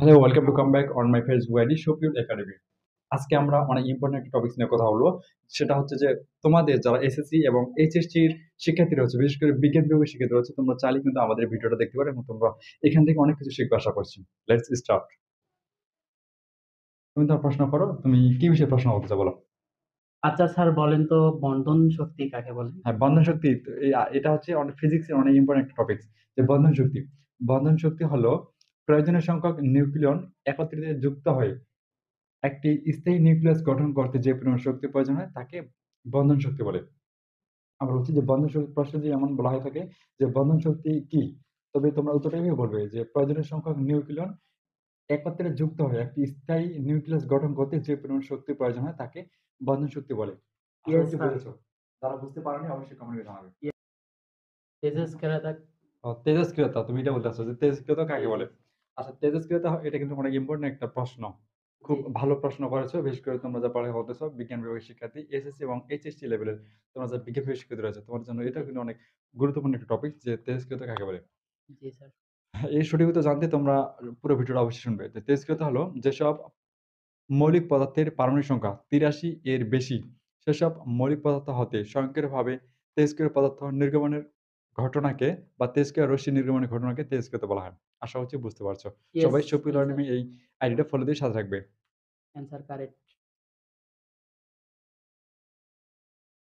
Hello, welcome to come back on my Facebook ID Shafiul Academy. আজকে আমরা অনেক important একটা টপিক নিয়ে কথা বলবো। সেটা হচ্ছে যে তোমাদের যারা এসএসসি এবং এইচএসসি শিক্ষার্থী রয়েছে, বিশেষ করে বিজ্ঞান বিভাগের শিক্ষার্থী রয়েছে, তোমরা চাইলে কিন্তু আমাদের ভিডিওটা দেখতে পারো এবং তোমরা এখান থেকে অনেক কিছু শিখবে আশা করছি। Let's start. তুমি তোমার প্রশ্ন করো, তুমি কি বিষয়ে প্রশ্ন করতে চাও বলো। আচ্ছা স্যার, বলেন তো বন্ধন শক্তি কাকে বলে? হ্যাঁ, বন্ধন শক্তি তো এটা হচ্ছে অনেক ফিজিক্সের অনেক ইম্পর্টেন্ট একটা টপিক। যে বন্ধন শক্তি, বন্ধন শক্তি হলো প্রয়োজনীয় সংখ্যক নিউক্লিয়ন একত্রিত যুক্ত হয়ে একটি স্থায়ী নিউক্লিয়াস গঠন করতে যে পরিমাণ শক্তি প্রয়োজন হয় তাকে বন্ধন শক্তি বলে। আবার হচ্ছে যে বন্ধন শক্তি প্রশ্ন যদি এমন বলা হয়ে থাকে যে বন্ধন শক্তি কি, তবে তোমরা উত্তরটা এভাবে বলবে যে প্রয়োজনীয় সংখ্যক নিউক্লিয়ন একত্রে যুক্ত হয়ে একটি স্থায়ী নিউক্লিয়াস গঠন করতে যে পরিমাণ শক্তি প্রয়োজন হয় তাকে বন্ধন শক্তি বলে। আশা ইয়েস করছি স্যার। বুঝেছো। যারা বুঝতে পারেনি অবশ্যই কমেন্টে জানাবে। তেজস্ক্রিয়তা। তেজস্ক্রিয়তা, তুমি এটা বলতে চাচ্ছো যে তেজস্ক্রিয়তা কাকে বলে। আচ্ছা, তেজস্ক্রিয়তা এটা কিন্তু অনেক ইম্পর্টেন্ট একটা প্রশ্ন। জি খুব ভালো প্রশ্ন করেছো, বিশেষ করে তোমরা যা পড়ালেখা করতেছো বিজ্ঞান বিভাগের শিক্ষার্থী, এসএসসি এবং এইচএসসি লেভেলের তোমরা যা বিজ্ঞান বিভাগের শিক্ষার্থী রয়েছে, তোমার জন্য এটা জি কিন্তু অনেক গুরুত্বপূর্ণ একটা টপিক যে তেজস্ক্রিয়তা কাকে বলে। জি স্যার। এই সঠিক উত্তর জানতে তোমরা পুরো ভিডিওটা অবশ্যই শুনবে। তো তেজস্ক্রিয়তা হলো যেসব মৌলিক পদার্থের পারমাণবিক সংখ্যা ৮৩ এর বেশি, সেসব মৌলিক পদার্থ হতে স্বয়ংক্রিয়ভাবে তেজস্ক্রিয় পদার্থ নির্গমনের ঘটনাকে বা তেজস্ক্রিয় রশ্মি নির্গমনের ঘটনাকে তেজস্ক্রিয়তা বলা হয়। আশা করছি বুঝতে পারছো। ইয়েস। সবাই শফিউল জি স্যার। একাডেমি এই আইডিটা ফলো দিয়ে সাথে থাকবে। Answer correct.